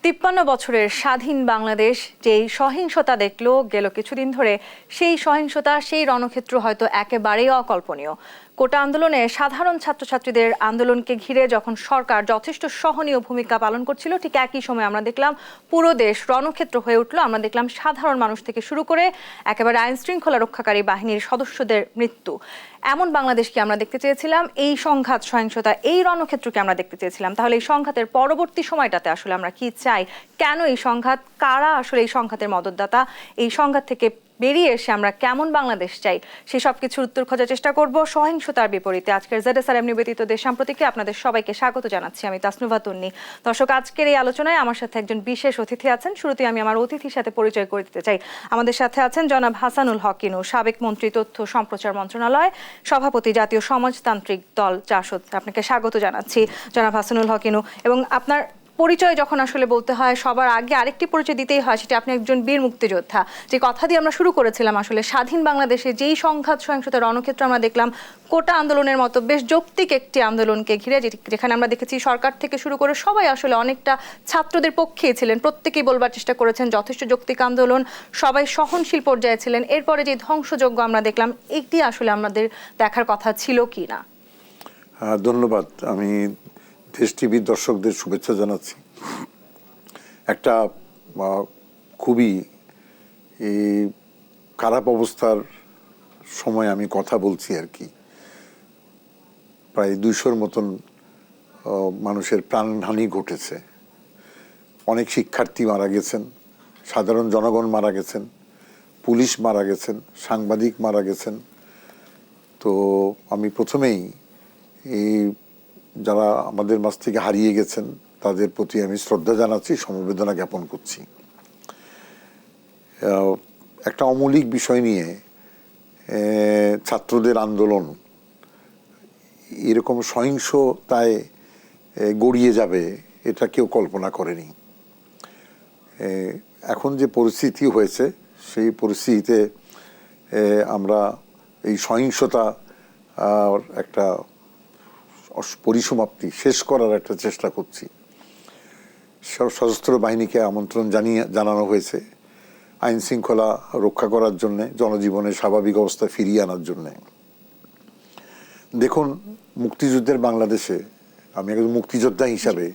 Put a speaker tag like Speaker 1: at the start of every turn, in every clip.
Speaker 1: 53 বছরের স্বাধীন বাংলাদেশ যেই সহিংসতা দেখলো গেল কিছুদিন ধরে, সেই সহিংসতা, সেই রণক্ষেত্র হয়তো একেবারেই অকল্পনীয়। কোটা আন্দোলনে সাধারণ ছাত্রছাত্রীদের আন্দোলনকে ঘিরে যখন সরকার যথেষ্ট সহনীয় ভূমিকা পালন করছিল, ঠিক একই সময় আমরা দেখলাম পুরো দেশ রণক্ষেত্র হয়ে উঠলো। আমরা দেখলাম সাধারণ মানুষ থেকে শুরু করে একেবারে আইন শৃঙ্খলা রক্ষাকারী বাহিনীর সদস্যদের মৃত্যু। এমন বাংলাদেশকে আমরা দেখতে চেয়েছিলাম, এই সংঘাত, সহিংসতা, এই রণক্ষেত্রকে আমরা দেখতে চেয়েছিলাম। তাহলে এই সংঘাতের পরবর্তী সময়টাতে আসলে আমরা কি চাই? কেন এই সংঘাত? কারা আসলে এই সংঘাতের মদতদাতা? এই সংঘাত থেকে বেরিয়ে এসে আমরা কেমন বাংলাদেশ চাই, সেসব কিছুর উত্তর খোঁজার চেষ্টা করব সহিংসতার বিপরীতে। আজকের ZSRM নিবেদিত দেশ সাম্প্রতিকে আপনাদের সবাইকে স্বাগত জানাচ্ছি। আমি তাসনুভা তন্নি। দর্শক, আজকের এই আলোচনায় আমার সাথে একজন বিশেষ অতিথি আছেন। শুরুতে আমি আমার অতিথির সাথে পরিচয় করে দিতে চাই। আমাদের সাথে আছেন জনাব হাসানুল হক ইনু, সাবেক মন্ত্রী, তথ্য সম্প্রচার মন্ত্রণালয়, সভাপতি, জাতীয় সমাজতান্ত্রিক দল জাসদ। আপনাকে স্বাগত জানাচ্ছি জনাব হাসানুল হক ইনু। এবং আপনার পরিচয় যখন আসলে বলতে হয়, সবার আগে আরেকটি পরিচয় দিতেই হয়, সেটা আপনি একজন বীর মুক্তিযোদ্ধা। যে কথা দিয়ে আমরা শুরু করেছিলাম, আসলে স্বাধীন বাংলাদেশে যেই সংঘাত, সহিংসতার রণক্ষেত্র আমরা দেখলাম, কোটা আন্দোলনের মতো বেশ যৌক্তিক একটি আন্দোলনকে ঘিরে, যেখানে আমরা দেখেছি সরকার থেকে শুরু করে সবাই আসলে অনেকটা ছাত্রদের পক্ষেই ছিলেন, প্রত্যেকেই বলবার চেষ্টা করেছেন যথেষ্ট যৌক্তিক আন্দোলন, সবাই সহনশীল পর্যায়ে ছিলেন। এরপরে যে ধ্বংসযজ্ঞ আমরা দেখলাম, এটি আসলে আমাদের দেখার কথা ছিল কি না?
Speaker 2: ধন্যবাদ। আমি দেশ টিভির দর্শকদের শুভেচ্ছা জানাচ্ছি। একটা খুবই খারাপ অবস্থার সময় আমি কথা বলছি আর কি। প্রায় 200-র মতন মানুষের প্রাণহানি ঘটেছে। অনেক শিক্ষার্থী মারা গেছেন, সাধারণ জনগণ মারা গেছেন, পুলিশ মারা গেছেন, সাংবাদিক মারা গেছেন। তো আমি প্রথমেই যারা আমাদের মাঝ থেকে হারিয়ে গেছেন তাদের প্রতি আমি শ্রদ্ধা জানাচ্ছি, সমবেদনা জ্ঞাপন করছি। একটা অমৌলিক বিষয় নিয়ে ছাত্রদের আন্দোলন এরকম সহিংসতায় গড়িয়ে যাবে, এটা কেউ কল্পনা করেনি। এখন যে পরিস্থিতি হয়েছে, সেই পরিস্থিতিতে আমরা এই সহিংসতা একটা পরিসমাপ্তি, শেষ করার একটা চেষ্টা করছি। সশস্ত্র বাহিনীকে আমন্ত্রণ জানানো হয়েছে আইন শৃঙ্খলা রক্ষা করার জন্যে, জনজীবনের স্বাভাবিক অবস্থা ফিরিয়ে আনার জন্যে। দেখুন, মুক্তিযুদ্ধের বাংলাদেশে আমি একজন মুক্তিযোদ্ধা হিসাবে,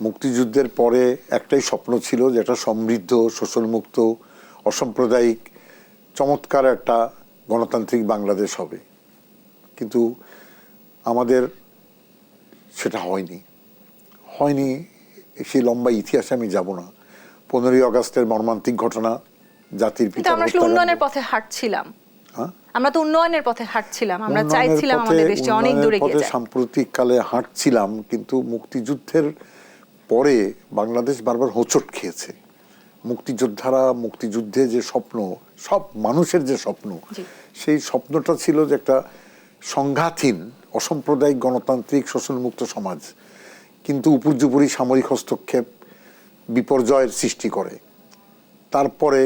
Speaker 2: মুক্তিযুদ্ধের পরে একটাই স্বপ্ন ছিল যে একটা সমৃদ্ধ, শোষণমুক্ত, অসাম্প্রদায়িক, চমৎকার একটা গণতান্ত্রিক বাংলাদেশ হবে। কিন্তু আমাদের সেটা হয়নি। সেই লম্বা ইতিহাসে আমি যাব না। 15ই আগস্টের মর্মান্তিক ঘটনা, জাতির পিতা।
Speaker 1: আমরা উন্নয়নের পথে হাঁটছিলাম, আমরা তো উন্নয়নের পথে হাঁটছিলাম, আমরা চাইছিলাম আমাদের দেশে অনেক দূরে গিয়ে যায়।
Speaker 2: সাম্প্রতিক কালে হাঁটছিলাম, কিন্তু মুক্তিযুদ্ধের পরে বাংলাদেশ বারবার হোঁচট খেয়েছে। মুক্তিযোদ্ধারা, মুক্তিযুদ্ধে যে স্বপ্ন, সব মানুষের যে স্বপ্ন, সেই স্বপ্নটা ছিল যে একটা সংঘাতহীন, অসাম্প্রদায়িক, গণতান্ত্রিক, শোষণমুক্ত সমাজ। কিন্তু উপর্যুপরি সামরিক হস্তক্ষেপ বিপর্যয়ের সৃষ্টি করে। তারপরে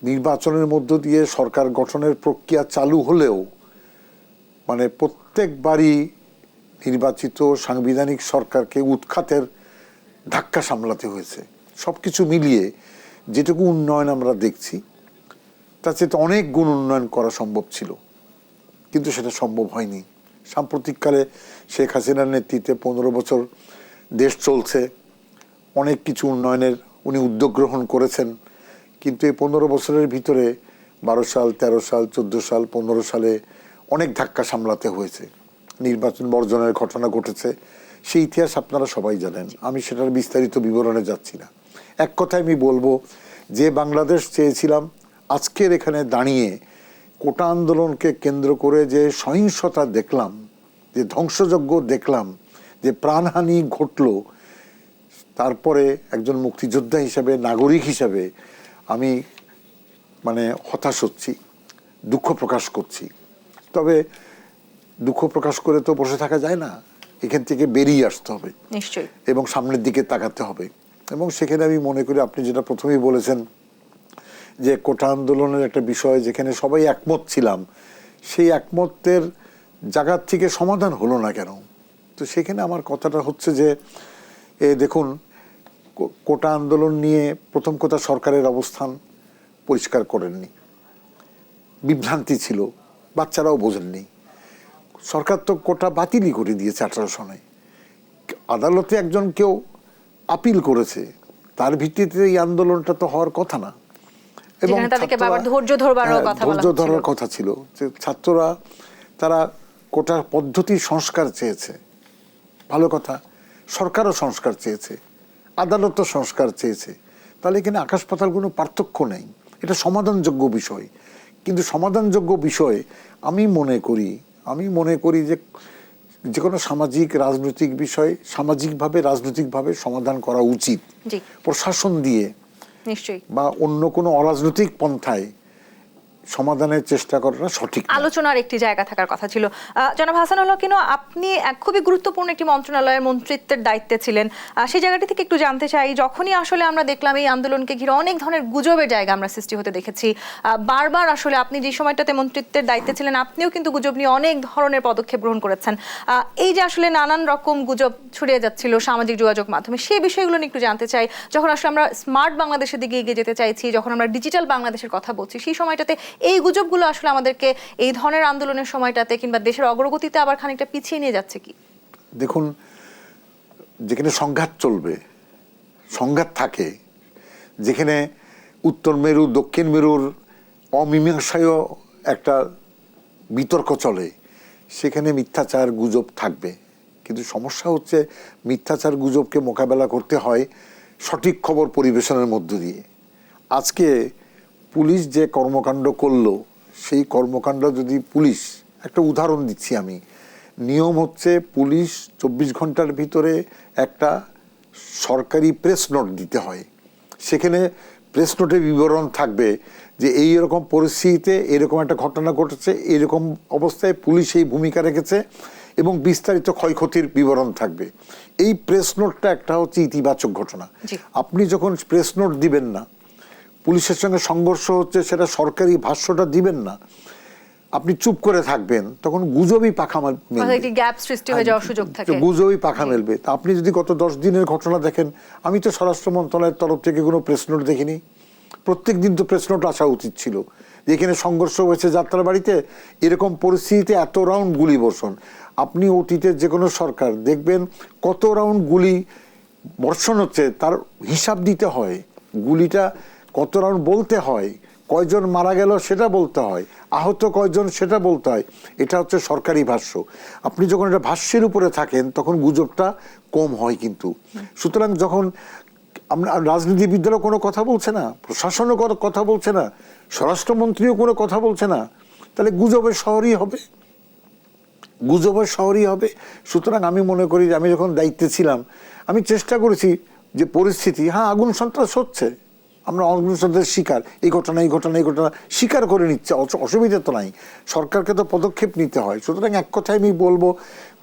Speaker 2: নির্বাচনের মধ্য দিয়ে সরকার গঠনের প্রক্রিয়া চালু হলেও মানে প্রত্যেকবারই নির্বাচিত সাংবিধানিক সরকারকে উৎখাতের ধাক্কা সামলাতে হয়েছে। সব কিছু মিলিয়ে যেটুকু উন্নয়ন আমরা দেখছি, তার চেয়ে অনেক গুণ উন্নয়ন করা সম্ভব ছিল, কিন্তু সেটা সম্ভব হয়নি। সাম্প্রতিককালে শেখ হাসিনার নেতৃত্বে 15 বছর দেশ চলছে, অনেক কিছু উন্নয়নের উনি উদ্যোগ গ্রহণ করেছেন। কিন্তু এই 15 বছরের ভিতরে 12 সাল, 13 সাল, 14 সাল, 15 সালে অনেক ধাক্কা সামলাতে হয়েছে। নির্বাচন বর্জনের ঘটনা ঘটেছে, সেই ইতিহাস আপনারা সবাই জানেন, আমি সেটার বিস্তারিত বিবরণে যাচ্ছি না। এক কথায় আমি বলবো, যে বাংলাদেশ চেয়েছিলাম, আজকের এখানে দাঁড়িয়ে কোটা আন্দোলনকে কেন্দ্র করে যে সহিংসতা দেখলাম, যে ধ্বংসযজ্ঞ দেখলাম, যে প্রাণহানি ঘটল, তারপরে একজন মুক্তিযোদ্ধা হিসাবে, নাগরিক হিসাবে আমি হতাশ হচ্ছি, দুঃখ প্রকাশ করছি। তবে দুঃখ প্রকাশ করে তো বসে থাকা যায় না, এখান থেকে বেরিয়ে আসতে হবে
Speaker 1: নিশ্চয়ই,
Speaker 2: এবং সামনের দিকে তাকাতে হবে। এবং সেখানে আমি মনে করি, আপনি যেটা প্রথমেই বলেছেন যে কোটা আন্দোলনের একটা বিষয় যেখানে সবাই একমত ছিলাম, সেই একমতের জায়গার থেকে সমাধান হলো না কেন? তো সেখানে আমার কথাটা হচ্ছে যে দেখুন, কোটা আন্দোলন নিয়ে প্রথম কথা সরকারের অবস্থান পরিষ্কার করেননি, বিভ্রান্তি ছিল, বাচ্চারাও বোঝেননি। সরকার তো কোটা বাতিলই করে দিয়েছে 18 সনে। আদালতে একজন কেউ আপিল করেছে, তার ভিত্তিতে এই আন্দোলনটা তো হওয়ার কথা না। এবং
Speaker 1: ধৈর্য ধরার
Speaker 2: কথা ছিল যে ছাত্ররা তারা কোটা পদ্ধতির সংস্কার চেয়েছে, ভালো কথা। সরকারও সংস্কার চেয়েছে, আদালতও সংস্কার চেয়েছে। তাহলে এখানে আকাশ পাতাল কোনো পার্থক্য নেই, এটা সমাধানযোগ্য বিষয়। কিন্তু সমাধানযোগ্য বিষয়ে আমি মনে করি যে কোনো সামাজিক রাজনৈতিক বিষয় সামাজিকভাবে রাজনৈতিকভাবে সমাধান করা উচিত, প্রশাসন দিয়ে
Speaker 1: নিশ্চয়ই,
Speaker 2: বা অন্য কোনো অরাজনৈতিক পন্থায় সমাধানের চেষ্টা করাটা সঠিক।
Speaker 1: আলোচনার একটি জায়গা থাকার কথা ছিল। জনাব হাসানুল হক, আপনি খুবই গুরুত্বপূর্ণ একটি মন্ত্রণালয়ের মন্ত্রিত্বের দায়িত্বে ছিলেন। সেই জায়গাটি থেকে একটু জানতে চাই, যখনই আসলে আমরা দেখলাম এই আন্দোলনকে ঘিরে অনেক ধরনের গুজবের জায়গা আমরা সৃষ্টি হতে দেখেছি, বারবার আসলে আপনি যে সময়টাতে মন্ত্রিত্বের দায়িত্বে ছিলেন আপনিও কিন্তু গুজব নিয়ে অনেক ধরনের পদক্ষেপ গ্রহণ করেছেন। এই যে আসলে নানান রকম গুজব ছড়িয়ে যাচ্ছিল সামাজিক যোগাযোগ মাধ্যমে, সেই বিষয়গুলো নিয়ে একটু জানতে চাই। যখন আসলে আমরা স্মার্ট বাংলাদেশের দিকে এগিয়ে যেতে চাইছি, যখন আমরা ডিজিটাল বাংলাদেশের কথা বলছি, সেই সময়টাতে এই গুজবগুলো আসলে আমাদেরকে এই ধরনের আন্দোলনের সময়টাতে কিংবা দেশের অগ্রগতিতে আবার খানিকটা পিছিয়ে নিয়ে যাচ্ছে কি?
Speaker 2: দেখুন, যেখানে সংঘাত চলবে, সংঘাত থাকে, যেখানে উত্তর মেরু দক্ষিণ মেরুর অমীমাংসায় একটা বিতর্ক চলে, সেখানে মিথ্যাচার গুজব থাকবে। কিন্তু সমস্যা হচ্ছে মিথ্যাচার গুজবকে মোকাবেলা করতে হয় সঠিক খবর পরিবেশনের মধ্য দিয়ে। আজকে পুলিশ যে কর্মকাণ্ড করলো, সেই কর্মকাণ্ড যদি পুলিশ, একটা উদাহরণ দিচ্ছি আমি, নিয়ম হচ্ছে পুলিশ 24 ঘন্টার ভিতরে একটা সরকারি প্রেস নোট দিতে হয়। সেখানে প্রেস নোটে বিবরণ থাকবে যে এই রকম পরিস্থিতিতে এরকম একটা ঘটনা ঘটেছে, এরকম অবস্থায় পুলিশ এই ভূমিকা রেখেছে এবং বিস্তারিত ক্ষয়ক্ষতির বিবরণ থাকবে। এই প্রেস নোটটা একটা হচ্ছে ইতিবাচক ঘটনা। আপনি যখন প্রেস নোট দিবেন না, পুলিশের সঙ্গে সংঘর্ষ হচ্ছে, সেটা সরকারি ভাষ্যটা দিবেন না, আপনি চুপ করে থাকবেন, তখন গুজবই পাখা মেলবে, গুজবই পাখা মেলবে। তা আপনি যদি গত 10 দিনের ঘটনা দেখেন, আমি তো স্বরাষ্ট্র মন্ত্রণালয়ের তরফ থেকে কোনো প্রেস নোট দেখিনি। প্রত্যেক দিন তো প্রেস নোট আসা উচিত ছিল যে এখানে সংঘর্ষ হয়েছে যাত্রাবাড়িতে, এরকম পরিস্থিতিতে এত রাউন্ড গুলি বর্ষণ। আপনি অতীতের যে কোনো সরকার দেখবেন কত রাউন্ড গুলি বর্ষণ হচ্ছে, তার হিসাব দিতে হয়, গুলিটা কত রাউন্ড বলতে হয়, কয়জন মারা গেল সেটা বলতে হয়, আহত কয়জন সেটা বলতে হয়। এটা হচ্ছে সরকারি ভাষ্য। আপনি যখন এটা ভাষ্যের উপরে থাকেন তখন গুজবটা কম হয়। কিন্তু সুতরাং যখন আমরা রাজনীতিবিদরাও কোনো কথা বলছে না, প্রশাসনও কথা বলছে না, স্বরাষ্ট্রমন্ত্রীও কোনো কথা বলছে না, তাহলে গুজবের শহরই হবে, গুজবের শহরই হবে। সুতরাং আমি মনে করি যে আমি যখন দায়িত্বে ছিলাম আমি চেষ্টা করেছি যে পরিস্থিতি, হ্যাঁ আগুন সন্ত্রাস হচ্ছে, আমরা আগুন সন্ত্রাসের শিকার, এই ঘটনা স্বীকার করে নিচ্ছে, অসুবিধা তো নাই, সরকারকে তো পদক্ষেপ নিতে হয়। সুতরাং এক কথায় আমি বলবো,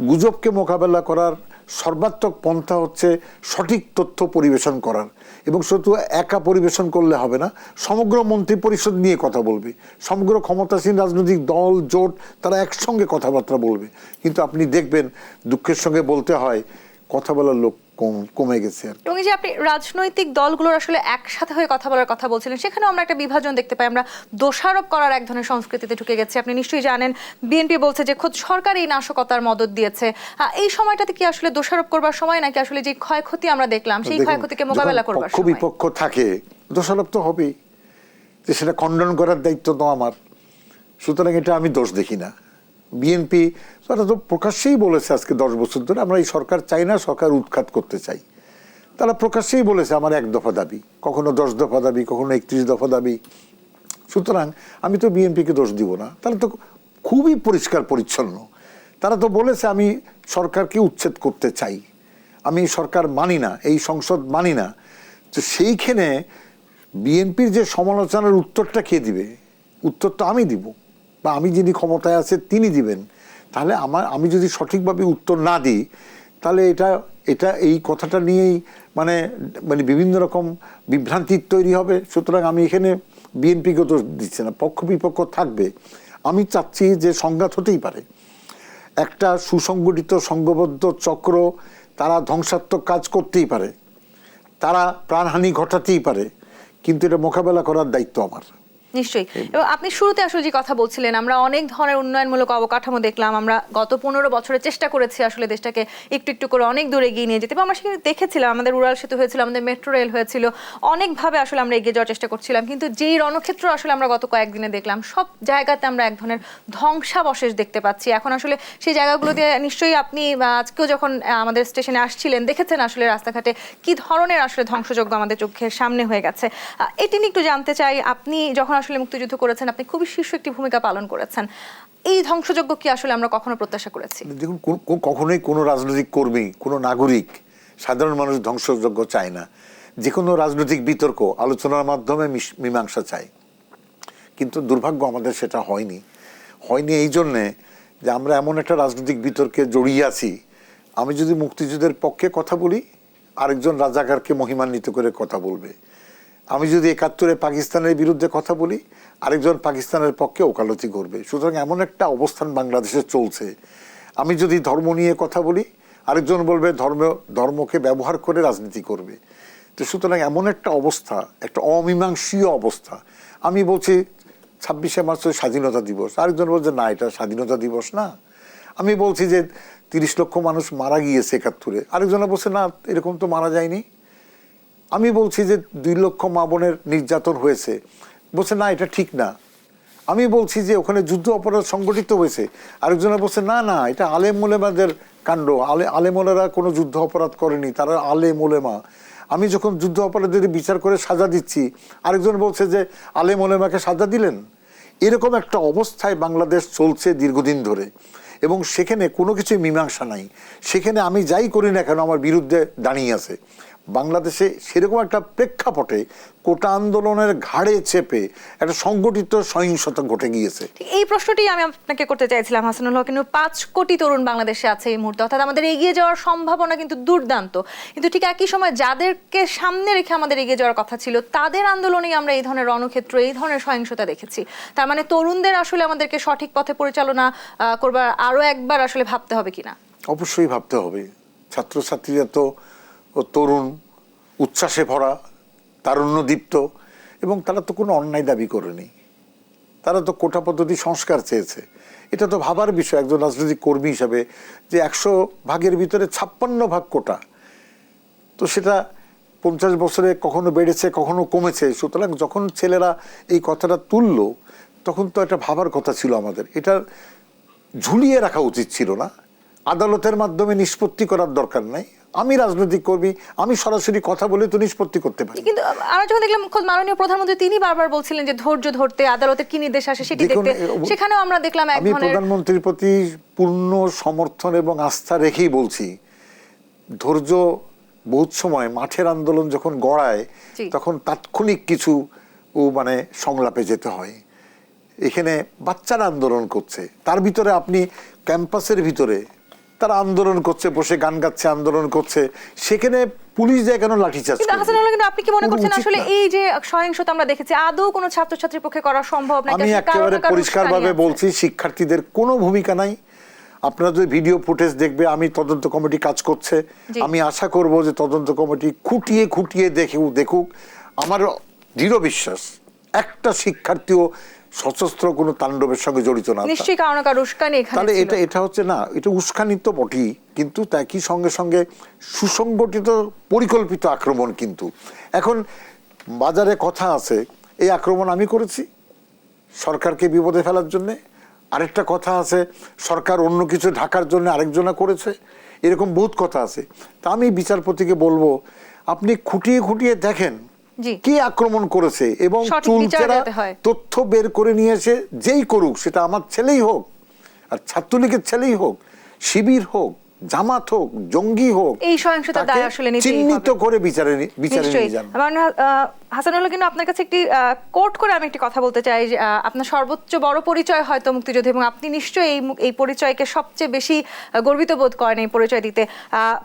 Speaker 2: গুজবকে মোকাবেলা করার সর্বাত্মক পন্থা হচ্ছে সঠিক তথ্য পরিবেশন করার, এবং শুধু একা পরিবেশন করলে হবে না, সমগ্র মন্ত্রী পরিষদ নিয়ে কথা বলবে, সমগ্র ক্ষমতাসীন রাজনৈতিক দল জোট তারা একসঙ্গে কথাবার্তা বলবে। কিন্তু আপনি দেখবেন দুঃখের সঙ্গে বলতে হয় কথা বলার লোক কমে গেছে।
Speaker 1: এবং এই যে আপনি রাজনৈতিক দলগুলোর আসলে একসাথে হয়ে কথা বলার কথা বলছিলেন, সেখানেও আমরা একটা বিভাজন দেখতে পাই, আমরা দোষারোপ করার এক ধরনের সংস্কৃতিতে ঢুকে গেছি। আপনি নিশ্চয়ই জানেন বিএনপি বলছে যে খোদ সরকার এই নাশকতার মদদ দিয়েছে। এই সময়টাতে কি আসলে দোষারোপ করবার সময়, নাকি আসলে যে ক্ষয়ক্ষতি আমরা দেখলাম সেই ক্ষয়ক্ষতিকে মোকাবেলা করবার সময়?
Speaker 2: বিপক্ষ থাকে দোষারোপ তো হবেই, যে সেটা খণ্ডন করার দায়িত্ব তো আমার। সুতরাং এটা আমি দোষ দেখি না। বিএনপি তারা তো প্রকাশ্যেই বলেছে আজকে 10 বছর ধরে আমরা এই সরকার চাই না, সরকার উৎখাত করতে চাই। তারা প্রকাশ্যেই বলেছে আমার 1 দফা দাবি, কখনো 10 দফা দাবি, কখনো 31 দফা দাবি। সুতরাং আমি তো বিএনপিকে দোষ দিব না, তারা তো খুবই পরিষ্কার পরিচ্ছন্ন। তারা তো বলেছে আমি সরকারকে উচ্ছেদ করতে চাই, আমি সরকার মানি না, এই সংসদ মানি না। তো সেইখানে বিএনপির যে সমালোচনার উত্তরটা কে দিবে? উত্তর তো আমি দিব, বা আমি যিনি ক্ষমতায় আছে তিনি দিবেন। তাহলে আমি যদি সঠিকভাবে উত্তর না দিই, তাহলে এটা এই কথাটা নিয়েই মানে বিভিন্ন রকম বিভ্রান্তি তৈরি হবে। সুতরাং আমি এখানে বিএনপিকে তো দিচ্ছি না, পক্ষ বিপক্ষ থাকবে। আমি চাচ্ছি যে সংঘাত হতেই পারে, একটা সুসংগঠিত সংঘবদ্ধ চক্র তারা ধ্বংসাত্মক কাজ করতেই পারে। তারা প্রাণহানি ঘটাতেই পারে, কিন্তু এটা মোকাবেলা করার দায়িত্ব আমার।
Speaker 1: নিশ্চয়ই। এবং আপনি শুরুতে আসলে যে কথা বলছিলেন, আমরা অনেক ধরনের উন্নয়নমূলক অবকাঠামো দেখলাম, আমরা গত 15 বছরে চেষ্টা করেছি আসলে দেশটাকে একটু একটু করে অনেক দূরে এগিয়ে নিয়ে যেতে, এবং আমরা সেখানে দেখেছিলাম আমাদের উড়াল সেতু হয়েছিল, আমাদের মেট্রো রেল হয়েছিল, অনেকভাবে আসলে আমরা এগিয়ে যাওয়ার চেষ্টা করছিলাম। কিন্তু যেই রণক্ষেত্র আসলে আমরা গত কয়েকদিনে দেখলাম, সব জায়গাতে আমরা এক ধরনের ধ্বংসাবশেষ দেখতে পাচ্ছি। এখন আসলে সেই জায়গাগুলো দিয়ে নিশ্চয়ই আপনি আজকেও যখন আমাদের স্টেশনে আসছিলেন দেখেছেন আসলে রাস্তাঘাটে কি ধরনের আসলে ধ্বংসযজ্ঞ আমাদের চোখের সামনে হয়ে গেছে। এটি নিয়ে একটু জানতে চাই, আপনি যখন আসলে মুক্তিযুদ্ধ করেছেন আপনি খুবই শীর্ষ একটি ভূমিকা পালন করেছেন, এই ধ্বংসযজ্ঞ কি আসলে আমরা কখনো প্রত্যাশা করেছি?
Speaker 2: দেখুন, কখনোই কোনো রাজনৈতিক কর্মী, কোনো নাগরিক, সাধারণ মানুষ ধ্বংসযজ্ঞ চায় না। যে কোনো রাজনৈতিক বিতর্ক আলোচনার মাধ্যমে মীমাংসা চায়, কিন্তু দুর্ভাগ্য আমাদের সেটা হয়নি এই জন্যে যে আমরা এমন একটা রাজনৈতিক বিতর্কে জড়িয়ে আছি। আমি যদি মুক্তিযুদ্ধের পক্ষে কথা বলি, আরেকজন রাজাকারকে মহিমান্বিত করে কথা বলবে। আমি যদি ৭১-এ পাকিস্তানের বিরুদ্ধে কথা বলি, আরেকজন পাকিস্তানের পক্ষে ওকালতি করবে। সুতরাং এমন একটা অবস্থান বাংলাদেশে চলছে। আমি যদি ধর্ম নিয়ে কথা বলি, আরেকজন বলবে ধর্মকে ব্যবহার করে রাজনীতি করবে। তো সুতরাং এমন একটা অবস্থা, একটা অমীমাংসীয় অবস্থা। আমি বলছি ২৬শে মার্চ স্বাধীনতা দিবস, আরেকজন বলছে না এটা স্বাধীনতা দিবস না। আমি বলছি যে ৩০ লক্ষ মানুষ মারা গিয়েছে ৭১-এ, আরেকজনে বলছে না এরকম তো মারা যায়নি। আমি বলছি যে ২ লক্ষ মা বোনের নির্যাতন হয়েছে, বলছে না এটা ঠিক না। আমি বলছি যে ওখানে যুদ্ধ অপরাধ সংগঠিত হয়েছে, আরেকজনে বলছে না না এটা আলেম ওলেমাদের কাণ্ড, আলেম ওলেরা কোনো যুদ্ধ অপরাধ করেনি, তারা আলেম ওলেমা। আমি যখন যুদ্ধ অপরাধের বিচার করে সাজা দিচ্ছি, আরেকজন বলছে যে আলেম ওলেমাকে সাজা দিলেন। এরকম একটা অবস্থায় বাংলাদেশ চলছে দীর্ঘদিন ধরে, এবং সেখানে কোনো কিছুই মীমাংসা নাই। সেখানে আমি যাই করি না কেন আমার বিরুদ্ধে দাঁড়িয়ে আছে। বাংলাদেশে সেরকম একটা প্রেক্ষাপটে কোটা আন্দোলনের ঘাড়ে চেপে একটা সংগঠিত সহিংসতা ঘটে গিয়েছে।
Speaker 1: এই প্রশ্নটি আমি আপনাকে করতে চাইছিলাম হাসানুল হক। কিন্তু ৫ কোটি তরুণ বাংলাদেশে আছে এই মুহূর্তে, অর্থাৎ আমাদের এগিয়ে যাওয়ার সম্ভাবনা কিন্তু দুর্দান্ত। কিন্তু ঠিক একই সময় যাদেরকে সামনে রেখে আমাদের এগিয়ে যাওয়ার কথা ছিল, তাদের আন্দোলনেই আমরা এই ধরনের রণক্ষেত্র, এই ধরনের সহিংসতা দেখেছি। তার মানে তরুণদের আসলে আমাদেরকে সঠিক পথে পরিচালনা করবার আরো একবার আসলে ভাবতে হবে কিনা?
Speaker 2: অবশ্যই ভাবতে হবে। ছাত্রছাত্রীরা তো তরুণ, উচ্ছ্বাসে ভরা, তারুণ্যদীপ্ত, এবং তারা তো কোনো অন্যায় দাবি করেনি। তারা তো কোটা পদ্ধতি সংস্কার চেয়েছে। এটা তো ভাবার বিষয় একজন রাজনৈতিক কর্মী হিসাবে, যে ১০০ ভাগের ভিতরে ৫৬ ভাগ কোটা, তো সেটা ৫০ বছরে কখনো বেড়েছে কখনো কমেছে। সুতরাং যখন ছেলেরা এই কথাটা তুললো, তখন তো এটা ভাবার কথা ছিল আমাদের। এটা ঝুলিয়ে রাখা উচিত ছিল না, আদালতের মাধ্যমে নিষ্পত্তি করার দরকার নাই। আমি রাজনৈতিক কর্মী, আমি সরাসরি কথা বলে তো নিষ্পত্তি করতে পারি।
Speaker 1: কিন্তু আমরা যখন দেখলাম মাননীয় প্রধানমন্ত্রী তিনি বারবার বলছিলেন যে ধৈর্য ধরতে, আদালতের কি নির্দেশ আসে সেটি দেখতে, সেখানেও আমরা দেখলাম এক ধরনের।
Speaker 2: আমি প্রধানমন্ত্রীর প্রতি পূর্ণ সমর্থন এবং আস্থা রেখেই বলছি, ধৈর্য বহুত সময় মাঠের আন্দোলন যখন গড়ায় তখন তাৎক্ষণিক কিছু মানে সংলাপে যেতে হয়। এখানে বাচ্চারা আন্দোলন করছে, তার ভিতরে আপনি ক্যাম্পাসের ভিতরে তারা আন্দোলন করছে, বসে গান গাচ্ছে, আন্দোলন করছে, সেখানে পুলিশ যায় কেন লাঠিচার্জ করে?
Speaker 1: কিন্তু আপনি কি মনে করছেন আসলে এই যে সহিংসতা আমরা দেখেছি আদৌ কোনো ছাত্রছাত্রীর পক্ষে করা সম্ভব নাকি?
Speaker 2: আমি একেবারে পরিষ্কারভাবে বলছি, শিক্ষার্থীদের কোনো ভূমিকা নাই। আপনারা যদি ভিডিও ফুটেজ দেখবে, আমি তদন্ত কমিটি কাজ করছে, আমি আশা করব যে তদন্ত কমিটি খুঁটিয়ে খুঁটিয়ে দেখুক। আমার দৃঢ় বিশ্বাস একটা শিক্ষার্থীও সশস্ত্র কোনো তাণ্ডবের সঙ্গে জড়িত না।
Speaker 1: নিশ্চয়ই কারণ কারো উস্কানি এখানে।
Speaker 2: তাহলে এটা হচ্ছে না, এটা উস্কানি তো বটেই, কিন্তু একই সঙ্গে সঙ্গে সুসংগঠিত পরিকল্পিত আক্রমণ। কিন্তু এখন বাজারে কথা আছে এই আক্রমণ আমি করেছি সরকারকে বিপদে ফেলার জন্যে, আরেকটা কথা আছে সরকার অন্য কিছু ঢাকার জন্য আরেকজনা করেছে, এরকম বহুত কথা আছে। তা আমি বিচারপতিকে বলবো আপনি খুঁটিয়ে খুঁটিয়ে দেখেন কি আক্রমণ করেছে, এবং চুলচেরা তথ্য বের করে নিয়ে এসে যেই করুক, সেটা আমার ছেলেই হোক আর ছাত্রলীগের ছেলেই হোক, শিবির হোক, জামাত হোক, জঙ্গি হোক,
Speaker 1: এই সহিংসতার দায় আসলে
Speaker 2: চিহ্নিত করে বিচারে নিয়ে যান।
Speaker 1: হাসানুল, কিন্তু আপনার কাছে একটি কোট করে আমি একটি কথা বলতে চাই। আপনার সর্বোচ্চ বড় পরিচয় হয়তো মুক্তিযুদ্ধ, এবং আপনি নিশ্চয়ই এই পরিচয়কে সবচেয়ে বেশি গর্বিত বোধ করেন এই পরিচয় দিতে।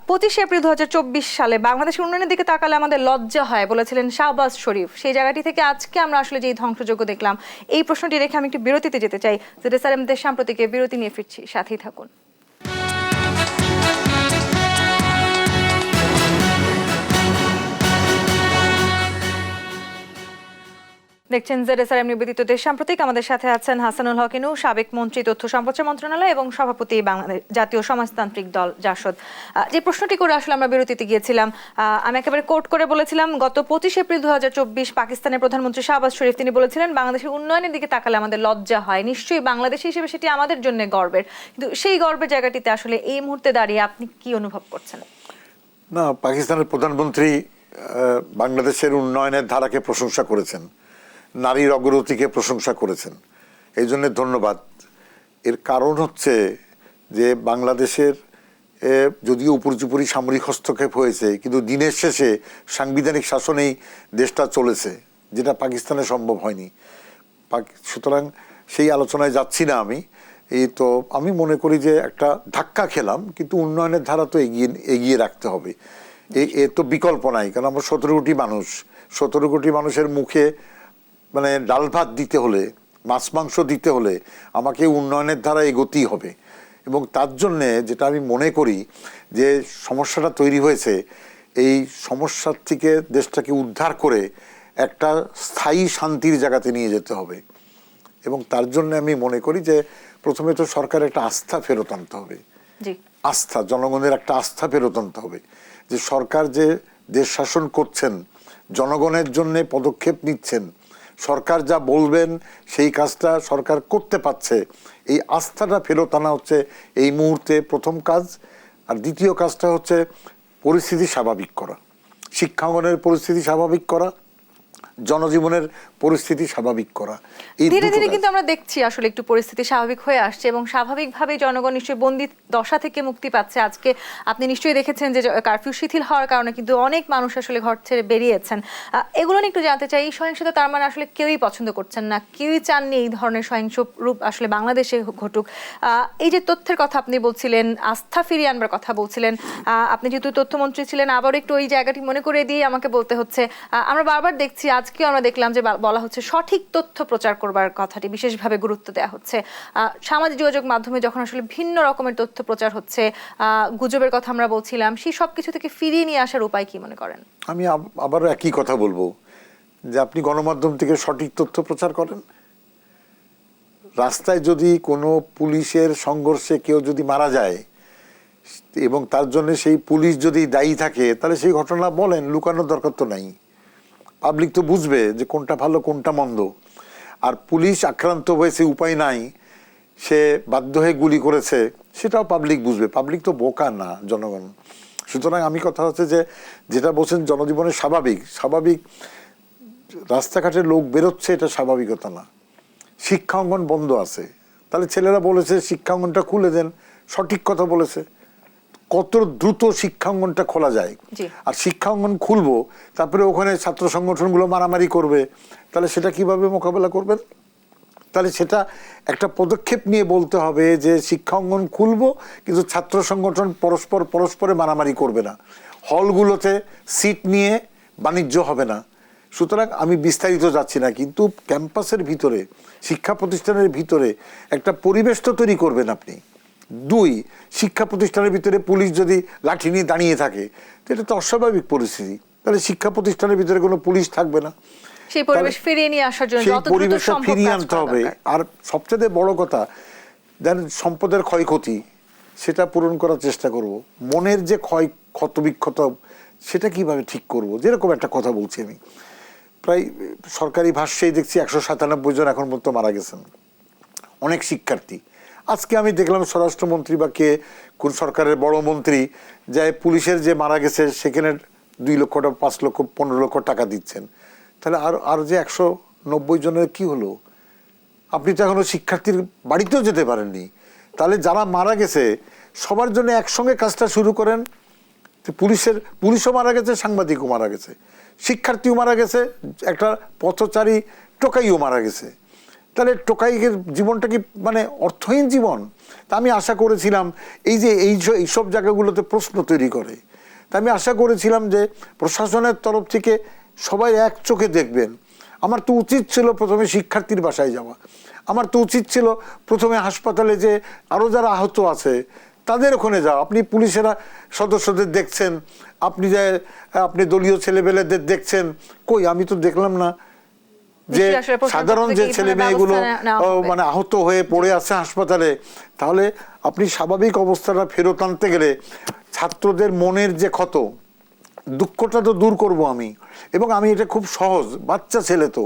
Speaker 1: ২৫ এপ্রিল ২০২৪ সালে বাংলাদেশের উন্নয়নের দিকে তাকালে আমাদের লজ্জা হয় বলেছিলেন শাহবাজ শরীফ। সেই জায়গাটি থেকে আজকে আমরা আসলে যে ধ্বংসযজ্ঞ দেখলাম, এই প্রশ্নটি রেখে আমি একটি বিরতিতে যেতে চাই। আমাদের সাম্প্রতিক বিরতি নিয়ে ফিরছি, সাথেই থাকুন। দেখছেন ZSRM নিবেদিত দেশ সাম্প্রতিক। আমাদের সাথে আছেন হাসানুল হক ইনু, সাবেক মন্ত্রী তথ্য সম্প্রচার মন্ত্রণালয় এবং সভাপতি বাংলাদেশ জাতীয় সমাজতান্ত্রিক দল জাসদ। যে প্রশ্নটি করে আসলে আমরা বিরতিতে গিয়েছিলাম, আমি একেবারে কোট করে বলেছিলাম, গত 25 এপ্রিল 2024 পাকিস্তানের প্রধানমন্ত্রী শাহবাজ শরীফ তিনি বলেছিলেন, বাংলাদেশের উন্নয়নের দিকে তাকালে আমাদের লজ্জা হয়। নিশ্চয়ই বাংলাদেশি হিসেবে সেটি আমাদের জন্য গর্বের, কিন্তু সেই গর্বের জায়গাটিতে আসলে এই মুহূর্তে দাঁড়িয়ে আপনি কি অনুভব করছেন?
Speaker 2: না, পাকিস্তানের প্রধানমন্ত্রী বাংলাদেশের উন্নয়নের ধারাকে প্রশংসা করেছেন, নারীর অগ্রগতিকে প্রশংসা করেছেন, এই জন্য ধন্যবাদ। এর কারণ হচ্ছে যে বাংলাদেশের যদিও উপর্যুপরি সামরিক হস্তক্ষেপ হয়েছে, কিন্তু দিনের শেষে সাংবিধানিক শাসনেই দেশটা চলেছে, যেটা পাকিস্তানে সম্ভব হয়নি। সুতরাং সেই আলোচনায় যাচ্ছি না আমি। তো আমি মনে করি যে একটা ধাক্কা খেলাম, কিন্তু উন্নয়নের ধারা তো এগিয়ে রাখতে হবে, এ তো বিকল্প নাই। কারণ আমরা 17 কোটি মানুষ, 17 কোটি মানুষের মুখে মানে ডাল ভাত দিতে হলে, মাছ মাংস দিতে হলে আমাকে উন্নয়নের ধারা এগোতেই হবে। এবং তার জন্যে যেটা আমি মনে করি যে সমস্যাটা তৈরি হয়েছে, এই সমস্যার থেকে দেশটাকে উদ্ধার করে একটা স্থায়ী শান্তির জায়গাতে নিয়ে যেতে হবে। এবং তার জন্য আমি মনে করি যে প্রথমে তো সরকারের একটা আস্থা ফেরত আনতে হবে। আস্থা, জনগণের একটা আস্থা ফেরত আনতে হবে যে সরকার যে দেশ শাসন করছেন, জনগণের জন্য পদক্ষেপ নিচ্ছেন, সরকার যা বলবেন সেই কাজটা সরকার করতে পারছে, এই আস্থাটা ফেরত আনা হচ্ছে এই মুহূর্তে প্রথম কাজ। আর দ্বিতীয় কাজটা হচ্ছে পরিস্থিতি স্বাভাবিক করা, শিক্ষাঙ্গনের পরিস্থিতি স্বাভাবিক করা, জনজীবনের পরিস্থিতি স্বাভাবিক করা।
Speaker 1: ধীরে ধীরে কিন্তু আমরা দেখছি আসলে একটু পরিস্থিতি স্বাভাবিক হয়ে আসছে এবং স্বাভাবিকভাবেই জনগণ নিশ্চয়ই বন্দি দশা থেকে মুক্তি পাচ্ছে। আজকে আপনি নিশ্চয়ই দেখেছেন যে কারফিউ শিথিল হওয়ার কারণে কিন্তু অনেক মানুষ আসলে ঘর ছেড়ে বেরিয়েছেন। এগুলো নিয়ে একটু জানতে চাই, এই সহিংসতা তার মানে আসলে কেউই পছন্দ করছেন না, কেউই চাননি এই ধরনের সহিংস রূপ আসলে বাংলাদেশে ঘটুক। এই যে তথ্যের কথা আপনি বলছিলেন, আস্থা ফিরিয়ে আনবার কথা বলছিলেন, আপনি যেহেতু তথ্যমন্ত্রী ছিলেন, আবার একটু ওই জায়গাটি মনে করে দিয়ে আমাকে বলতে হচ্ছে, আমরা বারবার দেখছি, আজকেও আমরা দেখলাম যে বলা হচ্ছে সঠিক তথ্য প্রচার করবার কথাটি বিশেষভাবে গুরুত্ব দেওয়া হচ্ছে। সামাজিক যোগাযোগ মাধ্যমে যখন আসলে ভিন্ন রকমের তথ্য প্রচার হচ্ছে, গুজবের কথা আমরা বলছিলাম, সেই সব কিছু থেকে ফিরিয়ে নিয়ে আসার উপায় কি মনে করেন?
Speaker 2: আমি আবার একই কথা বলবো যে আপনি গণমাধ্যম থেকে সঠিক তথ্য প্রচার করেন। রাস্তায় যদি কোনো পুলিশের সংঘর্ষে কেউ যদি মারা যায় এবং তার জন্য সেই পুলিশ যদি দায়ী থাকে, তাহলে সেই ঘটনা বলেন, লুকানোর দরকার তো নাই। পাবলিক তো বুঝবে যে কোনটা ভালো কোনটা মন্দ। আর পুলিশ আক্রান্ত হয়েছে, উপায় নাই, সে বাধ্য হয়ে গুলি করেছে, সেটাও পাবলিক বুঝবে। পাবলিক তো বোকা না, জনগণ। সুতরাং আমি কথা হচ্ছে যে যেটা বলছেন জনজীবনের স্বাভাবিক রাস্তাঘাটে লোক বেরোচ্ছে, এটা স্বাভাবিকতা না। শিক্ষা অঙ্গন বন্ধ আছে, তাহলে ছেলেরা বলেছে শিক্ষাঙ্গনটা খুলে দেন, সঠিক কথা বলেছে। কত দ্রুত শিক্ষাঙ্গনটা খোলা যায়, আর শিক্ষাঙ্গন খুলবো, তারপরে ওখানে ছাত্র সংগঠনগুলো মারামারি করবে, তাহলে সেটা কিভাবে মোকাবেলা করবেন? তাহলে সেটা একটা পদক্ষেপ নিয়ে বলতে হবে যে শিক্ষাঙ্গন খুলবো, কিন্তু ছাত্র সংগঠন পরস্পরে মারামারি করবে না, হলগুলোতে সিট নিয়ে বাণিজ্য হবে না। সুতরাং আমি বিস্তারিত যাচ্ছি না, কিন্তু ক্যাম্পাসের ভিতরে, শিক্ষা প্রতিষ্ঠানের ভিতরে একটা পরিবেশ তো তৈরি করবেন আপনি। 2, শিক্ষা প্রতিষ্ঠানের ভিতরে পুলিশ যদি লাঠি নিয়ে দাঁড়িয়ে থাকে, এটা তো অস্বাভাবিক পরিস্থিতি, তাহলে শিক্ষা প্রতিষ্ঠানের ভিতরে কোনো পুলিশ থাকবে না।
Speaker 1: সেই পরিবেশ ফিরিয়ে নিয়ে আসার জন্য
Speaker 2: সেই পরিবেশটা ফিরিয়ে আনতে হবে। আর সবচেয়ে বড় কথা, জানেন, সম্পদের ক্ষয়ক্ষতি সেটা পূরণ করার চেষ্টা করব। মনের যে ক্ষত বিক্ষত, সেটা কিভাবে ঠিক করব। যেরকম একটা কথা বলছি আমি, প্রায় সরকারি ভাষ্যেই দেখছি 197 জন এখন পর্যন্ত মারা গেছেন, অনেক শিক্ষার্থী। আজকে আমি দেখলাম স্বরাষ্ট্রমন্ত্রী বা কে কোন সরকারের বড় মন্ত্রী যায় পুলিশের যে মারা গেছে সেখানে 2 লক্ষ টাকা, 5 লক্ষ, 15 লক্ষ টাকা দিচ্ছেন। তাহলে আর যে 190 জনের কি হলো? আপনি তো এখনো শিক্ষার্থীর বাড়িতেও যেতে পারেননি। তাহলে যারা মারা গেছে সবার জন্য একসঙ্গে কাজটা শুরু করেন। পুলিশও মারা গেছে, সাংবাদিকও মারা গেছে, শিক্ষার্থীও মারা গেছে, একটা পথচারী টোকাইও মারা গেছে। তাহলে টোকাইয়ের জীবনটা কি মানে অর্থহীন জীবন? তা আমি আশা করেছিলাম এই যে এইসব জায়গাগুলোতে প্রশ্ন তৈরি করে, তা আমি আশা করেছিলাম যে প্রশাসনের তরফ থেকে সবাই এক চোখে দেখবেন। আমার তো উচিত ছিল প্রথমে শিক্ষার্থীর বাসায় যাওয়া, আমার তো উচিত ছিল প্রথমে হাসপাতালে যে আরও যারা আহত আছে তাদের ওখানে যাওয়া। আপনি পুলিশেরা সদস্যদের দেখছেন, আপনি দলীয় ছেলেবেলেদের দেখছেন, কই আমি তো দেখলাম না। যে
Speaker 1: নিশ্চয়ই আসলে প্রশাসন
Speaker 2: সাধারণ
Speaker 1: থেকে
Speaker 2: যে
Speaker 1: এই
Speaker 2: ছেলে
Speaker 1: ধরনের
Speaker 2: মেয়েগুলো
Speaker 1: ব্যবস্থা নেওয়া হবে।
Speaker 2: মানে আহত হয়ে পড়ে আছে হাসপাতালে, তাহলে আপনি স্বাভাবিক অবস্থাটা ফেরত আনতে গেলে ছাত্রদের মনের যে ক্ষত, দুঃখটা তো দূর করব আমি। এবং আমি এটা খুব সহজ, বাচ্চা ছেলে তো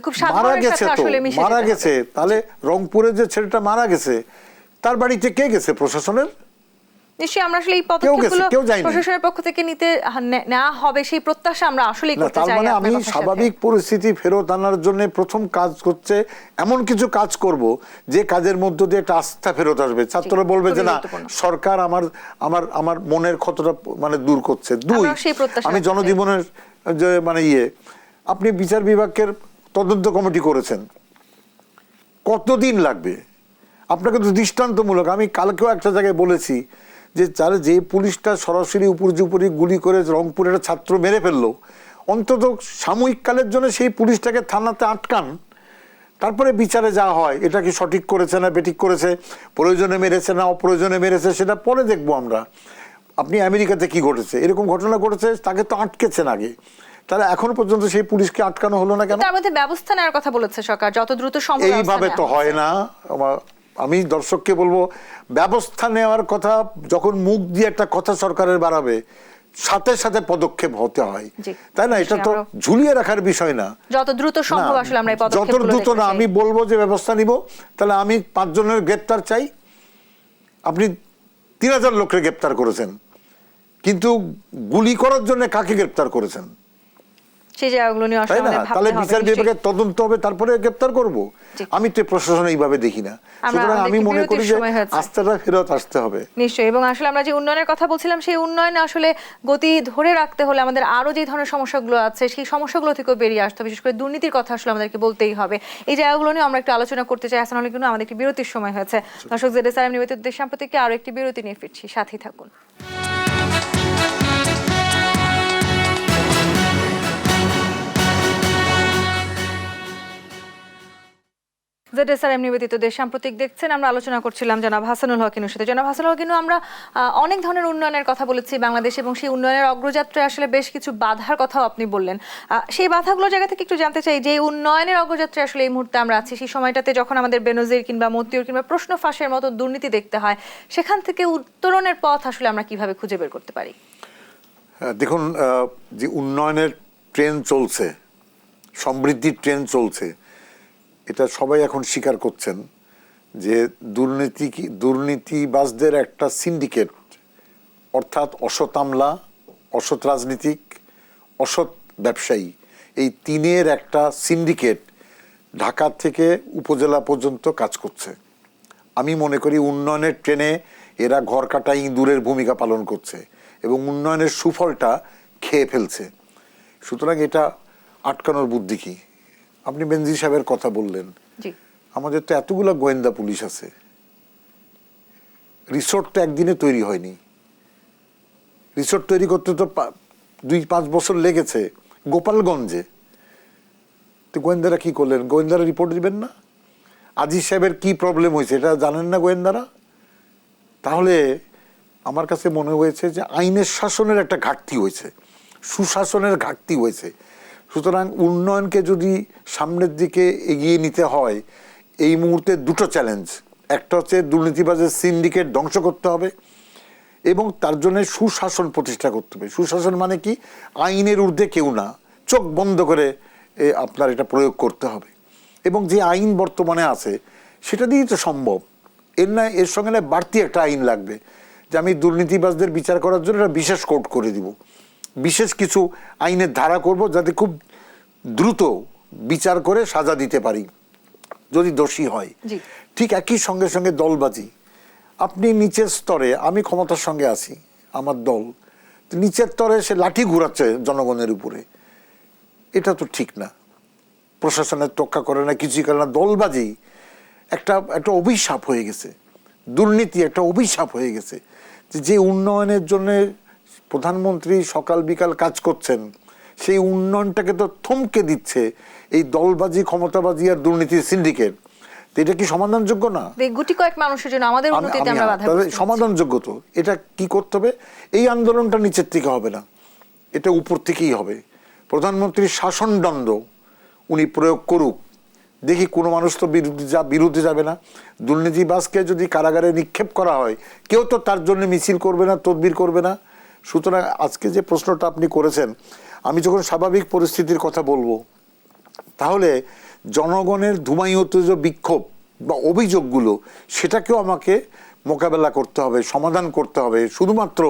Speaker 1: খুব
Speaker 2: মারা
Speaker 1: সাধারণের
Speaker 2: গেছে,
Speaker 1: সাথে
Speaker 2: তো
Speaker 1: আসলে মিশে
Speaker 2: মারা
Speaker 1: যেতে
Speaker 2: গেছে,
Speaker 1: হবে।
Speaker 2: তাহলে রংপুরে যে ছেলেটা মারা গেছে তার বাড়িতে কে গেছে? প্রশাসনের
Speaker 1: নিশ্চয়ই আমরা আসলে এই
Speaker 2: কেউ গেছে,
Speaker 1: পদক্ষেপগুলো
Speaker 2: কেউ যায়নি।
Speaker 1: প্রশাসনের পক্ষ থেকে নিতে নেওয়া হবে সেই প্রত্যাশা আমরা আসলেই
Speaker 2: না,
Speaker 1: করতে
Speaker 2: তার
Speaker 1: চাই।
Speaker 2: মানে
Speaker 1: আপনার
Speaker 2: আমি
Speaker 1: কথার সাথে।
Speaker 2: স্বাভাবিক পরিস্থিতি ফেরত আনার জন্য প্রথম কাজ হচ্ছে এমন কিছু কাজ করব যে কাজের মধ্য দিয়ে একটা আস্থা ফেরত আসবে। ছাত্ররা বলবে যে
Speaker 1: খুবই
Speaker 2: না,
Speaker 1: গুরুত্বপূর্ণ।
Speaker 2: সরকার আমার আমার আমার মনের ক্ষতটা মানে দূর করছে। দুই,
Speaker 1: আমরাও সেই প্রত্যাশা
Speaker 2: আমি
Speaker 1: রাখতে চাই।
Speaker 2: জনজীবনের যে মানে আপনি বিচার বিভাগের তদন্ত কমিটি করেছেন, কতদিন লাগবে? আপনাকে তো দৃষ্টান্তমূলক, আমি কালকেও একটা জায়গায় বলেছি যে যে পুলিশটা সরাসরি উপরি গুলি করে রংপুরের ছাত্র মেরে ফেললো, অন্তত সাময়িক কালের জন্য সেই পুলিশটাকে থানাতে আটকান, তারপরে বিচারে যা হয় এটা কি সঠিক করেছে না বেঠিক করেছে, প্রয়োজনে মেরেছে না অপ্রয়োজনে মেরেছে, সেটা পরে দেখবো আমরা। আপনি আমেরিকাতে কি ঘটেছে, এরকম ঘটনা ঘটেছে, তাকে তো আটকেছেন আগে, তাহলে এখনো পর্যন্ত সেই পুলিশকে আটকানো হলো না কেন?
Speaker 1: তার মধ্যে ব্যবস্থা নেওয়ার কথা বলেছে সরকার, যত দ্রুত সম্ভব।
Speaker 2: এইভাবে তো হয় না। আমি দর্শককে বলবো, ব্যবস্থা নেওয়ার কথা যখন মুখ দিয়ে একটা কথা সরকারের বাড়াবে, সাথে সাথে পদক্ষেপ হতে হয়, তাই না? এটা তো ঝুলিয়ে রাখার বিষয় না।
Speaker 1: যত দ্রুত সম্ভব আসলে আমরা এই
Speaker 2: যত
Speaker 1: পদক্ষেপগুলো
Speaker 2: দ্রুত না, আমি বলবো যে ব্যবস্থা নিব, তাহলে আমি 5 জনের গ্রেপ্তার চাই। আপনি 3000 লোককে গ্রেপ্তার করেছেন, কিন্তু গুলি করার জন্য কাকে গ্রেপ্তার করেছেন?
Speaker 1: সেই জায়গাগুলো নিয়ে
Speaker 2: তাই
Speaker 1: আসলে
Speaker 2: না?
Speaker 1: আমাদের
Speaker 2: তাহলে
Speaker 1: ভাবতে হবে।
Speaker 2: বিচার বিভাগের তদন্ত হবে, তারপরে গ্রেপ্তার করব। আমি তো প্রশাসন এইভাবে দেখি না। সুতরাং আমি মনে করি যে আস্থাটা ফেরত আসতে হবে।
Speaker 1: নিশ্চয়ই। এবং আসলে আমরা যে উন্নয়নের কথা বলছিলাম, সেই উন্নয়নে আসলে গতি ধরে রাখতে হলে আমাদের আরো যে ধরনের সমস্যাগুলো আছে সেই সমস্যাগুলো থেকে বেরিয়ে আসতে হবে। বিশেষ করে দুর্নীতির কথা আসলে আমাদেরকে বলতেই হবে। এই জায়গাগুলো নিয়ে আমরা একটু আলোচনা করতে চাই। হাসান আলী, কিন্তু আমাদের একটি বিরতির সময় হয়েছে। দর্শক, ZSRM নিবেদিত দেশ সাম্প্রতিককে আরো একটি বিরতি নিয়ে ফিরছি, সাথেই থাকুন। ZSRM নিবেদিত দেশ সাম্প্রতিক দেখছেন। আমরা আলোচনা করছিলাম জনাব হাসানুল হকের সাথে। জনাব হাসানুল হক, আমরা অনেক ধরনের উন্নয়নের কথা বলেছি বাংলাদেশ, এবং সেই উন্নয়নের অগ্রযাত্রায় আসলে বেশ কিছু বাধার কথাও আপনি বললেন। সেই বাধাগুলোর জায়গা থেকে একটু জানতে চাই যে উন্নয়নের অগ্রযাত্রায় আসলে এই মুহূর্তে আমরা আছি, সেই সময়টাতে যখন আমাদের বেনজির কিংবা মতিউর কিংবা প্রশ্ন ফাঁসের মতো দুর্নীতি দেখতে হয়, সেখান থেকে উত্তরণের পথ আসলে আমরা কিভাবে খুঁজে বের করতে পারি?
Speaker 2: দেখুন, যে উন্নয়নের ট্রেন চলছে, সমৃদ্ধির ট্রেন চলছে, এটা সবাই এখন স্বীকার করছেন যে দুর্নীতিবাজদের একটা সিন্ডিকেট, অর্থাৎ অসৎ আমলা, অসৎ রাজনীতিক, অসৎ ব্যবসায়ী, এই তিনের একটা সিন্ডিকেট ঢাকা থেকে উপজেলা পর্যন্ত কাজ করছে। আমি মনে করি উন্নয়নের ট্রেনে এরা ঘর কাটা ইঁদুরের ভূমিকা পালন করছে এবং উন্নয়নের সুফলটা খেয়ে ফেলছে। সুতরাং এটা আটকানোর বুদ্ধি কি? আপনি বেনজির সাহেবের কথা বললেন, আমাদের তো এতগুলো গোয়েন্দা পুলিশ আছে। রিসোর্ট তো একদিনে তৈরি হয়নি, রিসোর্ট তৈরি করতে তো 2-5 বছর লেগেছে গোপালগঞ্জে। তো গোয়েন্দারা কি করলেন? গোয়েন্দারা রিপোর্ট দিবেন না? আজিজ সাহেবের কি প্রবলেম হয়েছে এটা জানেন না গোয়েন্দারা? তাহলে আমার কাছে মনে হয়েছে যে আইনের শাসনের একটা ঘাটতি হয়েছে, সুশাসনের ঘাটতি হয়েছে। সুতরাং উন্নয়নকে যদি সামনের দিকে এগিয়ে নিতে হয়, এই মুহূর্তে দুটো চ্যালেঞ্জ। একটা হচ্ছে দুর্নীতিবাজের সিন্ডিকেট ধ্বংস করতে হবে এবং তার জন্য সুশাসন প্রতিষ্ঠা করতে হবে। সুশাসন মানে কি? আইনের ঊর্ধ্বে কেউ না, চোখ বন্ধ করে আপনার এটা প্রয়োগ করতে হবে। এবং যে আইন বর্তমানে আছে সেটা দিয়েই তো সম্ভব। এর সঙ্গে বাড়তি একটা আইন লাগবে, যে আমি দুর্নীতিবাজদের বিচার করার জন্য একটা বিশেষ কোর্ট করে দিব, বিশেষ কিছু আইনের ধারা করব যাতে খুব দ্রুত বিচার করে সাজা দিতে পারি যদি দোষী হয়। ঠিক একই সঙ্গে সঙ্গে দলবাজি। আপনি নিচের স্তরে, আমি ক্ষমতার সঙ্গে আছি, আমার দল নিচের স্তরে সে লাঠি ঘুরাচ্ছে জনগণের উপরে, এটা তো ঠিক না। প্রশাসনের তোয়াক্কা করে না, কিছুই করে না। দলবাজি একটা অভিশাপ হয়ে গেছে, দুর্নীতি একটা অভিশাপ হয়ে গেছে। যে উন্নয়নের জন্য প্রধানমন্ত্রী সকাল বিকাল কাজ করছেন, সেই উন্নয়নটাকে তো থমকে দিচ্ছে এই দলবাজি, ক্ষমতাবাজি আর দুর্নীতির সিন্ডিকেট। এটা কি সমাধানযোগ্য না?
Speaker 1: গুটি কয়েক মানুষের জন্য আমাদের উন্নতিতে আমরা বাধা দিচ্ছি।
Speaker 2: সমাধানযোগ্য তো এটা কি করতে হবে? এই আন্দোলনটা নিচের থেকে হবে না, এটা উপর থেকেই হবে। প্রধানমন্ত্রীর শাসনদণ্ড উনি প্রয়োগ করুক, দেখি কোনো মানুষ তো বিরুদ্ধে যাবে না। দুর্নীতিবাজকে যদি কারাগারে নিক্ষেপ করা হয়, কেউ তো তার জন্য মিছিল করবে না, তদবির করবে না। সুতরাং আজকে যে প্রশ্নটা আপনি করেছেন, আমি যখন স্বাভাবিক পরিস্থিতির কথা বলবো, তাহলে জনগণের ধুমায়িত যে বিক্ষোভ বা অভিযোগগুলো, সেটাকেও আমাকে মোকাবেলা করতে হবে, সমাধান করতে হবে। শুধুমাত্র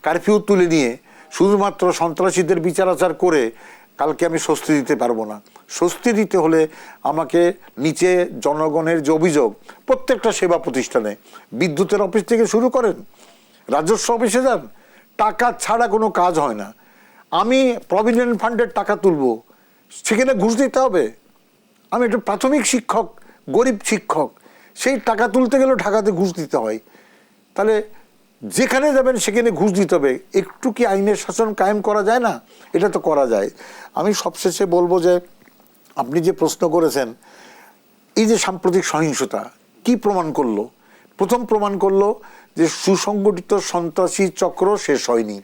Speaker 2: কারফিউ তুলে নিয়ে, শুধুমাত্র সন্ত্রাসীদের বিচার আচার করে কালকে আমি স্বস্তি দিতে পারবো না। স্বস্তি দিতে হলে আমাকে নিচে জনগণের যে অভিযোগ, প্রত্যেকটা সেবা প্রতিষ্ঠানে, বিদ্যুতের অফিস থেকে শুরু করেন, রাজস্ব অফিসে যান, টাকা ছাড়া কোনো কাজ হয় না। আমি প্রভিডেন্ট ফান্ডের টাকা তুলবো, সেখানে ঘুষ দিতে হবে। আমি একটা প্রাথমিক শিক্ষক, গরিব শিক্ষক, সেই টাকা তুলতে গেলেও ঢাকাতে ঘুষ দিতে হয়। তাহলে যেখানে যাবেন সেখানে ঘুষ দিতে হবে। একটু কি আইনের শাসন কায়েম করা যায় না? এটা তো করা যায়। আমি সবশেষে বলবো যে, আপনি যে প্রশ্ন করেছেন, এই যে সাম্প্রতিক সহিংসতা কি প্রমাণ করলো? প্রথম প্রমাণ করলো যে সুসংগঠিত সন্ত্রাসী চক্র শেষ হয়নি।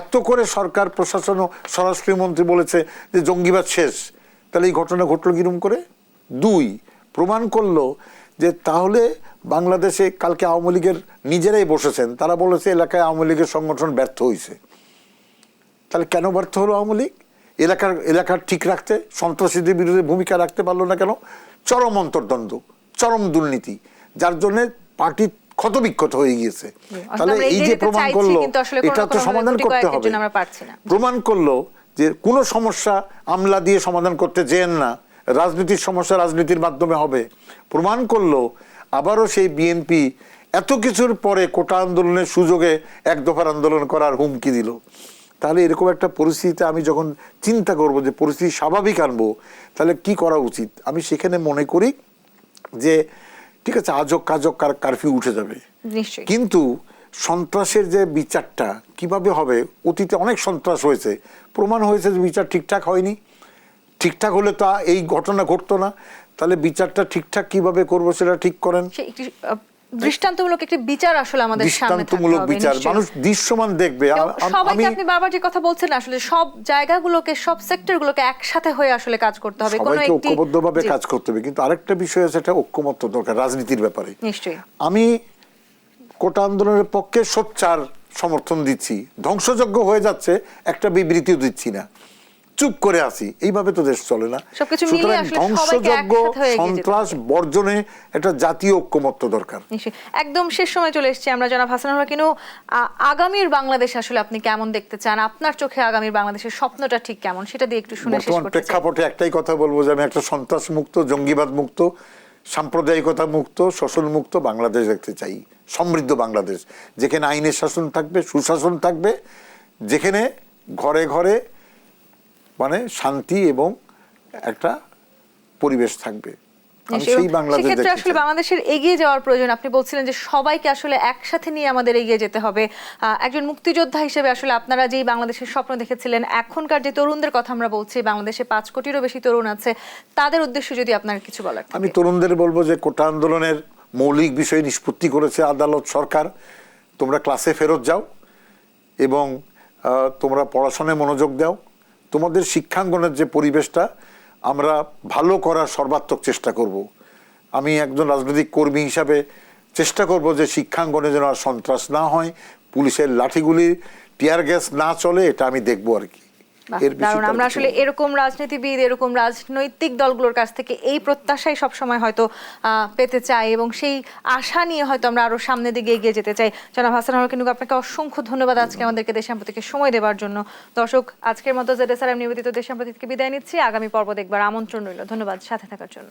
Speaker 2: এত করে সরকার, প্রশাসন ও স্বরাষ্ট্রমন্ত্রী বলেছে যে জঙ্গিবাদ শেষ, তাহলে এই ঘটনা ঘটলো কিরম করে? দুই, প্রমাণ করলো যে তাহলে বাংলাদেশে কালকে আওয়ামী লীগের নিজেরাই বসেছেন, তারা বলেছে এলাকায় আওয়ামী লীগের সংগঠন ব্যর্থ হয়েছে। তাহলে কেন ব্যর্থ হলো আওয়ামী লীগ? এলাকার ঠিক রাখতে, সন্ত্রাসীদের বিরুদ্ধে ভূমিকা রাখতে পারলো না কেন? চরম অন্তর্দ্বন্দ্ব, চরম দুর্নীতি, যার জন্য পার্টি ক্ষতবিক্ষত হয়ে গিয়েছে। তাহলে এই যে প্রমাণ করলো, এটা তো সমাধান করতে হবে। প্রমাণ করলো যে কোনো সমস্যা আমলা দিয়ে সমাধান করতে যেন না, রাজনীতির সমস্যা রাজনীতির মাধ্যমে হবে। প্রমাণ করলো আবারও সেই বিএনপি এত কিছুর পরে কোটা আন্দোলনের সুযোগে এক দফার আন্দোলন করার হুমকি দিল। তাহলে এরকম একটা পরিস্থিতিতে আমি যখন চিন্তা করব যে পরিস্থিতি স্বাভাবিক আনবো, তাহলে কি করা উচিত? আমি সেখানে মনে করি যে ঠিক আছে, আজব কাজক কারফিউ উঠে যাবে, কিন্তু সন্ত্রাসের যে বিচারটা কিভাবে হবে? অতীতে অনেক সন্ত্রাস হয়েছে, প্রমাণ হয়েছে যে বিচার ঠিকঠাক হয়নি। ঠিকঠাক হলে তো এই ঘটনা ঘটতো না। তাহলে বিচারটা ঠিকঠাক কিভাবে করবো সেটা ঠিক করেন।
Speaker 1: দৃষ্টান্তমূলক একটি বিচার আসলে আমাদের সামনে থাকতে হবে।
Speaker 2: বিচার মানুষ দৃশ্যমান দেখবে।
Speaker 1: সবাইকে আপনি বারবার যে কথা বলছেন, আসলে সব জায়গাগুলোকে, সব সেক্টরগুলোকে একসাথে হয়ে আসলে কাজ করতে হবে, কোনো একটি
Speaker 2: ঐক্যবদ্ধভাবে কাজ করতে হবে। কিন্তু আরেকটা বিষয় আছে, এটা ঐক্যমত্য দরকার রাজনীতির ব্যাপারে।
Speaker 1: নিশ্চয়ই
Speaker 2: আমি কোটা আন্দোলনের পক্ষে সোচ্চার সমর্থন দিচ্ছি, ধ্বংসযজ্ঞ হয়ে যাচ্ছে একটা বিবৃতিও দিচ্ছি না, চুপ করে আছি। এইভাবে তো দেশ চলে না। সুতরাং ধ্বংসযজ্ঞ, সন্ত্রাস বর্জনে একটা জাতীয় ঐক্যমত্য দরকার।
Speaker 1: একদম শেষ সময় চলে এসেছি আমরা। জনাব হাসানুল হক, আগামীর বাংলাদেশ আসলে আপনি কেমন দেখতে চান? আপনার চোখে আগামীর বাংলাদেশের স্বপ্নটা ঠিক কেমন, সেটা দিয়ে একটু শুনে শেষ করতে চাই।
Speaker 2: প্রেক্ষাপটে একটাই কথা বলবো যে আমি একটা সন্ত্রাস মুক্ত, জঙ্গিবাদ মুক্ত, সাম্প্রদায়িকতা মুক্ত, শোষণ মুক্ত বাংলাদেশ দেখতে চাই। সমৃদ্ধ বাংলাদেশ, যেখানে আইনের শাসন থাকবে, সুশাসন থাকবে, যেখানে ঘরে ঘরে মানে শান্তি এবং একটা পরিবেশ থাকবে।
Speaker 1: সেক্ষেত্রে আসলে বাংলাদেশের এগিয়ে যাওয়ার প্রয়োজন। আপনি বলছিলেন যে সবাইকে আসলে একসাথে নিয়ে আমাদের এগিয়ে যেতে হবে। একজন মুক্তিযোদ্ধা হিসেবে আসলে আপনারা যেই বাংলাদেশের স্বপ্ন দেখেছিলেন, এখনকার যে তরুণদের কথা আমরা বলছি, বাংলাদেশে 5 কোটিরও বেশি তরুণ আছে, তাদের উদ্দেশ্যে যদি আপনার কিছু বলার থাকে।
Speaker 2: আমি তরুণদের বলবো যে কোটা আন্দোলনের মৌলিক বিষয় নিষ্পত্তি করেছে আদালত, সরকার। তোমরা ক্লাসে ফেরত যাও এবং তোমরা পড়াশোনায় মনোযোগ দাও। তোমাদের শিক্ষাঙ্গনের যে পরিবেশটা আমরা ভালো করার সর্বাত্মক চেষ্টা করব। আমি একজন রাজনৈতিক কর্মী হিসাবে চেষ্টা করব যে শিক্ষাঙ্গনে যেন আর সন্ত্রাস না হয়, পুলিশের লাঠিগুলি, টিয়ার গ্যাস না চলে, এটা আমি দেখবো আর কি।
Speaker 1: কারণ আমরা আসলে এরকম রাজনীতিবিদ, এরকম রাজনৈতিক দলগুলোর কাছ থেকে এই প্রত্যাশাই সবসময় হয়তো পেতে চাই, এবং সেই আশা নিয়ে হয়তো আমরা আরো সামনের দিকে এগিয়ে যেতে চাই। জনাব হাসানুল হক, কিন্তু আপনাকে অসংখ্য ধন্যবাদ আজকে আমাদেরকে দেশ সাম্প্রতিকের সময় দেওয়ার জন্য। দর্শক, আজকের মতো ZSRM নিবেদিত দেশ সাম্প্রতিককে বিদায় নিচ্ছি। আগামী পর্ব দেখবার আমন্ত্রণ রইল। ধন্যবাদ সাথে থাকার জন্য।